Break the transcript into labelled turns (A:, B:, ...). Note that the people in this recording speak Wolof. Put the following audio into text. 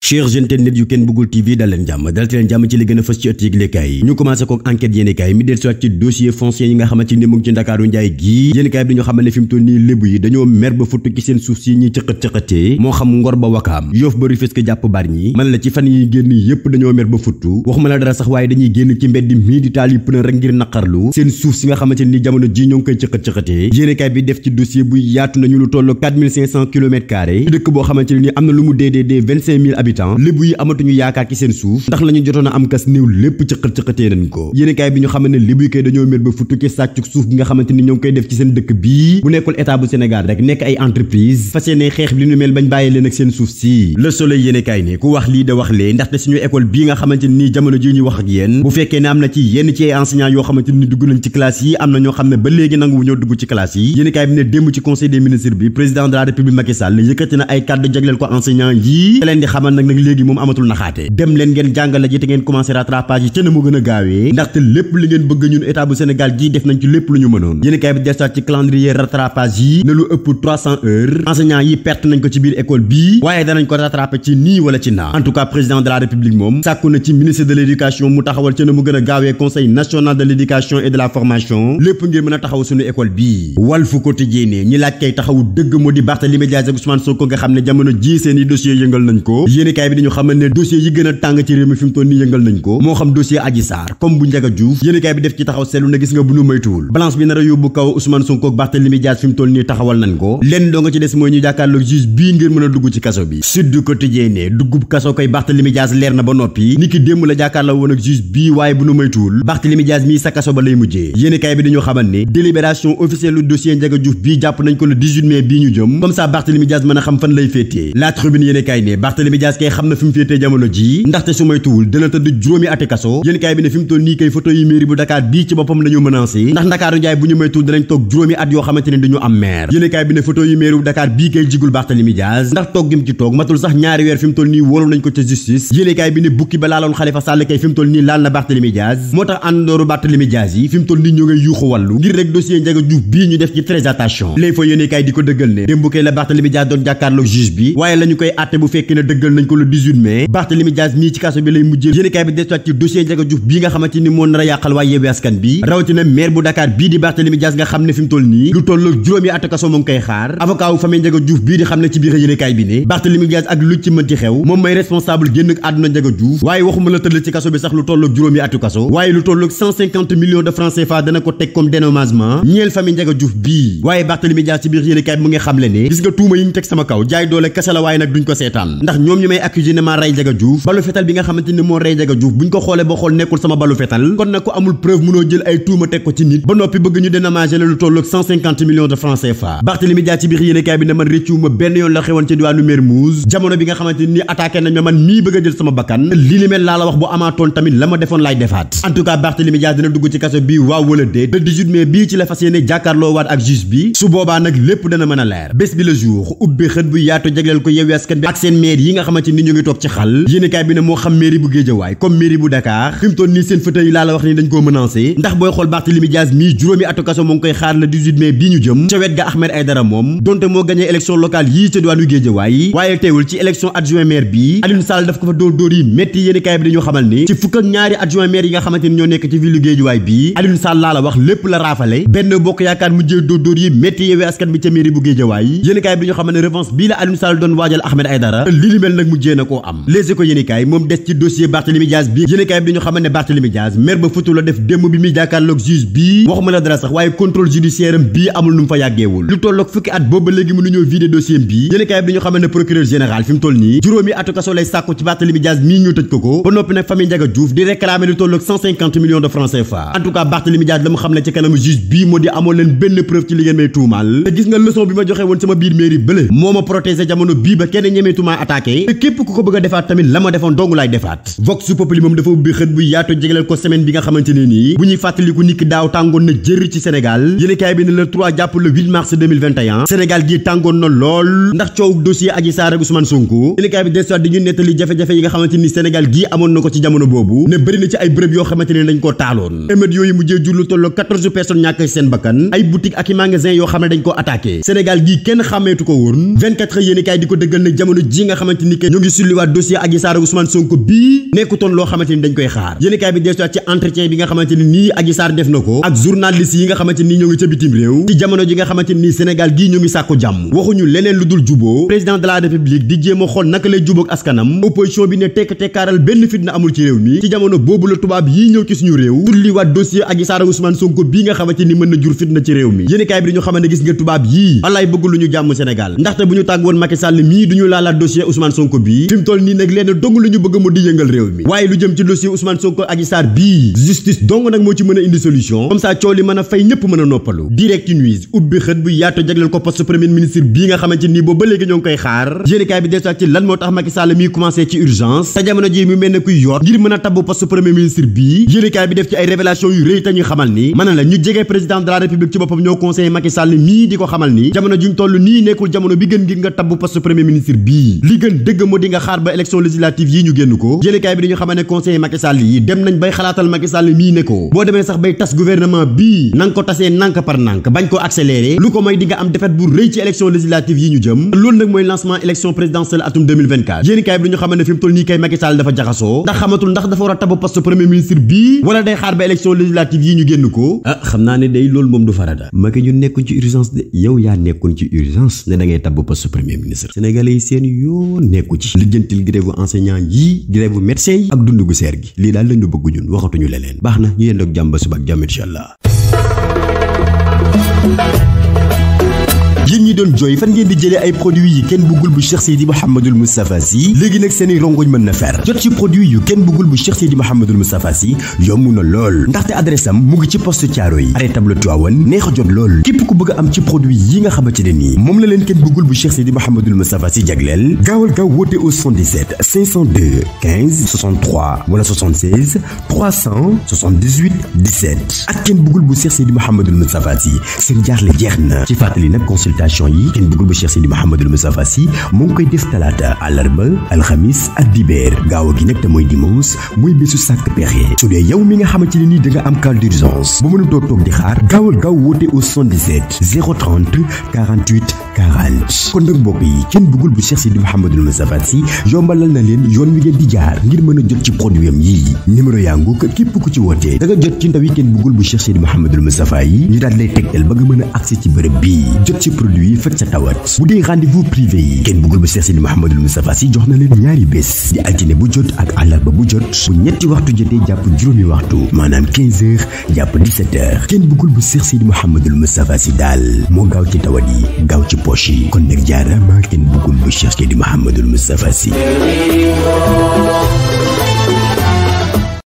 A: chers internet yu Ken Bougoul TV dal leen jàmm ci li gën a fës ci ëtt yëglekaay yi ñu commencé ko enquête yéenekaay mi del soit ci dossier foncier yi nga xamante ni mu ngi ci Ndakaaru njaay gii yéenekaay bi dañu xamal ne fi mu toll nii lébu yi dañoo mer ba futtu ci seen suuf si ñuy cëqat-cëqatee moo xam Ngor ba Wakaam Yoff ba Rufisque jàpp Bargny man la ci fan yi génn yépp dañoo mer ba futtu waxuma la dara sax waaye dañuy génn ci mbedd mii di taal yi pneu rek ngir naqarlu seen suuf si nga xamante ni jamono ji ñoo ngi koy cëqat-cëqatee yéenekaay bi def ci dossier bu yaatu nañu lu toll 4500 km² dëkk boo xamante ni am na lu mu dee 25 000 habitants lébu yi amatuñu yaakaar ci seen suuf ndax lañu jotoon a am kas néew lépp cëqat-cëqatee nañ ko yéenekaay bi ñu xamal ne lébu yi kay dañoo mer ba futtu ci sàccuk suuf gi nga xamante ni ñoo ngi koy def ci seen dëkk bii bu nekkul état bu Sénégal rek nekk ay entreprise fas yéene xeex bi li ñu mel bañ bàyyi leen ak seen suuf si Le Soleil yéenekaay ne ku wax lii da wax lee ndaxte suñu école bii nga xamante ni jamono ji ñuy wax ak yéen bu fekkee ne am na ci yenn ci ay enseignants yoo xamante ni dugg nañ ci classe yi am na ñoo xam ne ba léegi nangu ñoo dugg ci classe yi yéenekaay bi ne démb ci conseil des ministres bi président de la république Macky Sall yëkkati na ay kàddu jagleel ko enseignants yi te leen di xamal nag léegi moom amatul naxaate dem leen ngeen jàngale ji te ngeen commencé rattrapage yi te na mu gën a gaawee ndaxte lépp li ngeen bëgg ñun état bu Sénégal gi def nañ ci lépp lu ñu mënoon yéenekaay bi dellusiwaat ci calendrier rattrapage yi ne lu ëpp 300 heures enseignants yi perte nañ ko ci biir école bii waaye danañ ko rattraper ci nii wala ci naa en tout cas président de la république moom sàkku na ci ministre de l'éducation mu taxawal ci na mu gën a gaawee conseil national de l'éducation et de la formation lépp ngir mën a taxaw suñu école bii Walf Quotidien ñi laaj kay taxawu dëgg moo di Barthélémy Dias ak Ousmane Sonko nga xam ne jamono ji seeni dossier yëngal nañ ko yéenekaay bi dañu xamal ne dossier yi gën a tàng ci réew mi fi mu toll nii yëngal nañ ko moo xam dossier Adji Sarr comme bu Ndiaga Diouf yéenekaay bi def ci taxaw seetlu na gis nga bu ñu moytuwul balance bi nar a yóbbu kaw Ousmane Sonko ak Barthélémy Dias fi mu toll nii taxawal nañ ko lenn doo nga ci des mooy ñu jàkkaarloog juge bii ngir mën a dugg ci kaso bi Sud Quotidien ne duggub kaso koy Barthélémy Dias leer na ba noppi ni ki démb la jàkkaarloo woon ak juge bii waaye bu ñu moytuwul Barthélémy Dias mii sa kaso ba lay mujjee yéenekaay bi dañu xamal ne délibération officielle du dossier Ndiaga Diouf bii jàpp nañ ko le 18 mai bii ñu jëm comme ça Barthélémy Dias mën a xam fan lay féetee La Tribune yéenekaay ne Barthélémy Dias kay xam na fi mu féetee jamono ji ndaxte su moytuwul dina tëdd juróomi ati kaso yéenekaay bi ne fi mu toll nii kay photo yi mairie bu Dakar bii ci boppam lañu menacé ndax Ndakaaru njaay bu ñu moytuwul dinañ toog juróomi at yoo xamante ne duñu am maire yéenekaay bi ne photo yi mairie bu Dakar bii kay jigul Barthélémy Dias ndax toog gi mu ci toog matul sax ñaari weer fi mu toll nii wóolu nañ ko ca justice yéenekaay bi ne bukki ba laaloon Khalifa Sall kay fi mu toll nii laal na Barthélémy Dias moo tax àndooru Barthélémy Dias yi fi mu toll nii ñoo ngay yuuxu wàllu ngir rek dossier Ndiaga Diouf bii ñu def ci très attention léegi fa yéenekaay di ko dëggal ne démb kay la Barthélémy Dias doon jàkkaarloog juge bi waaye lañu koy àtte bu fekkee ne dëggal nañ ko le 18 mai Barthélémy Dias mii ci kaso bi lay mujjee yéenekaay bi des ci dossier Ndiaga Diouf bii nga xamante ni moo nar a yàqal waa Yewwi Askan bi rawatina maire bu Dakar bii di Barthélémy Dias nga xam ne fi mu toll nii lu tolloog juróomi at kaso mu ngi koy xaar avocat wu famille Ndiaga Diouf bii di xam ne ci biir yéenekaay bi ne Barthélémy Dias ak lu ci mën ci xew moom may responsable génn ak àdduna Ndiaga Diouf waaye waxuma la tëdd ci kaso bi sax lu tolloog juróomi atu kaso waaye lu tolloog 150 millions de francs CFA dana ko teg comme dédommagement ñeel famille Ndiaga Diouf bii waaye Barthélémy Dias ci biir yéenekaay bi mu ngi xamle ne gis nga tuuma yi ñu teg sama kaw jaay doole kese la waaye nag duñ ko seetaan ndax ñoom ñu may accusé ne maa rey Ndiaga Diouf balu fetal bi nga xamante ni moo rey Ndiaga Diouf buñ ko xoolee ba xool nekkul sama balu fetal kon nag ko amul preuve mënoo jël ay tuuma teg ko ci nit ba noppi bëgg ñu dédommager la lu tolloog 150 millions de francs CFA Barthélémy Dias ci biir yéenekaay bi ne man réccuwuma benn yoon la xewoon ci diwaanu Mermoz jamono bi nga xamante ni attaqué nañ ma man mii bëgg a jël sama bakkan li li mel laa la wax bu amaatoon tamit la ma defoon laay defaat en tout cas Barthélémy Dias dina dugg ci kaso bii waaw wala déet le 18 mai bii ci la fas yéene jàkkaarloo waat ak juge bi su boobaa nag lépp dana mën a leer bés bi le jour ubbi xët bu yaatu jagleel ko Yewwi Askan bi ak seen maire yi nga xamante ni ñu ngi toog ci xal yéenekaay bi ne moo xam mairie bu Guédiawaye comme mairie bu Dakar fi mu toll nii seen fauteuil yi laa la wax ni dañ koo menacé ndax booy xool Barthélémy Dias mii juróomi atu kaso mu ngi koy xaar le 18 mai bii ñu jëm ca wet ga Ahmed Aïdara moom donte moo gagné élection locale yii ca diwaanu Guédiawaye waaye teewul ci élection adjoint maire bi Alioune Sall daf ko fa dóor yi métti yéenekaay bi dañu xamal ni ci fukk ak ñaari adjoint maire yi nga xamante ni ñoo nekk ci ville Guédiawaye bi Alioune Sall laa la wax lépp la raafale benn bokk yaakaar mujjee dóor yi métti Yewwi Askan bi ca mairie bu Guédiawaye yéenekaay bi dañu xamal ne revanche bii la Alioune Sall doon waajal Ahmed Aïdara li li mel nag mujjee na koo am Les Échos yéenekaay moom des ci dossier Barthélémy Dias bi yéenekaay bi dañu xamal ne Barthélémy Dias maire ba futu la def démb bi muy jàkkaarloog juge bii waxuma la dara sax waaye contrôle judiciaire am bii amul nu mu fa yàggeewul lu tolloog fukki at boobu ba léegi mënuñoo vider dossier bi yéenekaay bi dañu xamal ne procureur général fi mu toll nii juróomi atu kaso lay sàkku ci Barthélémy Dias mii ñu tëj ko ba noppi nag famille Ndiaga Diouf di réclamer lu tolloog 150 millions de francs CFA en tout cas Barthélémy Dias la mu xam ne ci kanamu juge bii moo di amoon leen benn preuve ci li ngeen may tuumal te gis nga leçon bi ma joxe woon sama biir mairie bële moo ma protéger jamono bii ba kenn ñemeetuma attaqué te képp ku ko bëgg a defaat tamit la ma defoon dongu laay defaat Vox Populi moom dafa ubbi xët bu yaatu jégaleel ko semaine bi nga xamante ne nii bu ñuy fàttaliku niki daaw tàngoon na jër ci Sénégal yéenekaay bi ne le 3 jàpp le 8 mars 2021 Sénégal gi tàngoon na lool ndax coow dossier Adji Sarr ak Ousmane Sonko yéenekaay bi des di ñu nettali jafe-jafe yi nga xamante ni Sénégal gi amoon na ko ci jamono boobu ne bëri na ci ay bërëb yoo xamante ne dañ koo taaloon émeutes yooyu mujjee jur lu tolloo 14 personnes ñàkk seen bakkan ay boutique ak i magasin yoo xam ne dañ koo attaqué Sénégal gi kenn xàmmeetu ko woon 24 heures yéenekaay di ko dëggal ne jamono ji nga xamante ni ñu ngi sulliwaat dossier Adji Sarr Ousmane Sonko bii nekkutoon loo xamante ni dañ koy xaar yéenekaay bi dellusiwaat ci entretien bi nga xamante ni nii Adji Sarr def na ko ak journaliste yi nga xamante ni ñoo ngi ca bitim réew ci jamono ji nga xamante ni Sénégal gii ñu ngi sàkku jàmm waxuñu leneen lu dul juboo président de la république di jéem a xool naka lay jubóog askanam opposition bi ne tekk-tekkaaral benn fitna amul ci réew mi ci jamono boobu la tubaab yii ñëw ci suñu réew tulliwaat dossier Adji Sarr Ousmane Sonko bii nga xamante ni mën na jur fitna ci réew mi yéenekaay bi dañu xamante ne gis nga tubaab yii wallaay bëgg lu ñu jàmm Sénégal ndaxte bu ñu tàgg woon Macky Sall mii duñu laalaat dossier Ousmane Sonko bii fi mu toll nii nag leen dong lu ñu bëgg mu di yëngal réew mi waaye lu jëm ci dossier Ousmane Sonko Adji Sarr bii justice dong nag moo ci mën a indi solution comme ça coow li mën a fay ñëpp mën a noppalu direct news ubbi xët bu yaatu jagleel ko poste premier ministre bii nga xamante ni boobu ba léegi ñoo ngi koy xaar yéenekaay bi dellusiwaat ci lan moo tax Macky Sall mii commencé ci urgence te jamono ji mu mel ne kuy yoot ngir mën a tabb poste premier ministre bii yéenekaay bi def ci ay révélation yu rëy te ñu xamal ni mën na la ñu jege président de la république ci boppam ñoo conseillé Macky Sall mii di ko xamal ni jamono juñ toll nii nekkul jamono bi gën ngir nga tabb poste premier ministre bii li gën dëgg moo di nga xaar ba élection législative yi ñu génn ko yéenekaay bi dañu xamal ne conseiller Macky Sall yi dem nañ bay xalaatal Macky Sall mii ne ko boo demee sax bay tas gouvernement bii nanga ko tasee nank par nank bañ ko accéléré lu ko may di nga am défaite bu rëy ci élection législative yi ñu jëm loolu nag mooy lancement élection présidentielle atum 2024 yéenekaay bi dañu xamal ne fi mu toll nii kay Macky Sall dafa jaxasoo ndax xamatul ndax dafa war a tabb poste premier ministre bii wala day xaar ba élection législative yi ñu génn ko xam naa ne day loolu moom du farata Macky ñu nekkuñ ci urgence de yow yaa nekkoon ci urgence ne da ngay tabb poste premier ministre sénégalais yi seen yoo nekku ci lijjantil grève enseignant yi grève médecin yi ak dundu gu seer gi lii daal lañu bëgg ñun waxatuñu leneen baax na ñu yendoog jàmm ba suba ak jàmm inshallah yéen ñi doon jooy fan ngeen di jëlee ay produits yi kenn bëggul bu Cheikh Seydi Mouhamadoul Moustapha Sy léegi nag seeni rongoñ mën na fer jot ci produit yu kenn bëggul bu Cheikh Seydi Mouhamadoul Moustapha Sy yomb na lool ndaxte adresse am mu ngi ci poste Thiaroye arrêt table Tivaouane neex a jot lool képp ku bëgg a am ci produit yi nga xamante ne nii moom la leen kenn bëggul bu Cheikh Seydi Mouhamadoul Moustapha Sy jagleel gaawal gaaw woote au 77 502 15 63 wala 76 378 17 ak kenn bëggul bu Cheikh Seydi Mouhamadoul Moustapha Sy seen jaaxle jeex na ci fàttali nag consultation yi kenn bëggul bu Cheikh Seydi Mouhamadoul Moustapha Sy moo ngi koy def talaata àllarba alxamis ak dibeer gaaw gi nag te mooy dimanche muy bésu sàkk pexe su dee yow mi nga xamante ne nii da nga am cas d'urgence bu mënutoo toog di xaar gaawal gaaw woote au 77 030 48 40 kon nag mbokk yi kenn bëggul bu Cheikh Seydi Mouhamadoul Moustapha Sy yombalal na leen yoon wi ngeen di jaar ngir mën a jot ci produit am yii numéro yaa ngu ko képp ku ci wootee da nga jot ci ndaw yi kenn bëggul bu Cheikh Seydi Mouhamadoul Moustapha yi ñu daal lay tegtal ba nga mën a accès ci bërëb bii jot ci produit yi faj sa tawat bu dee rendez-vous privé yi kenn bëggul bu Cheikh Seydi Mouhamadoul Moustapha Sy jox na leen ñaari bés di altine bu jot ak àllarba bu jot bu ñetti waxtu jotee jàpp juróomi waxtu maanaam 15h jàpp 17h kenn bëggul bu Cheikh Seydi Mouhamadoul Moustapha Sy daal moo gaaw ci tawat yi gaaw ci poche yi kon nag jaarama kenn bëggul bu Cheikh Seydi Mouhamadoul Moustapha Sy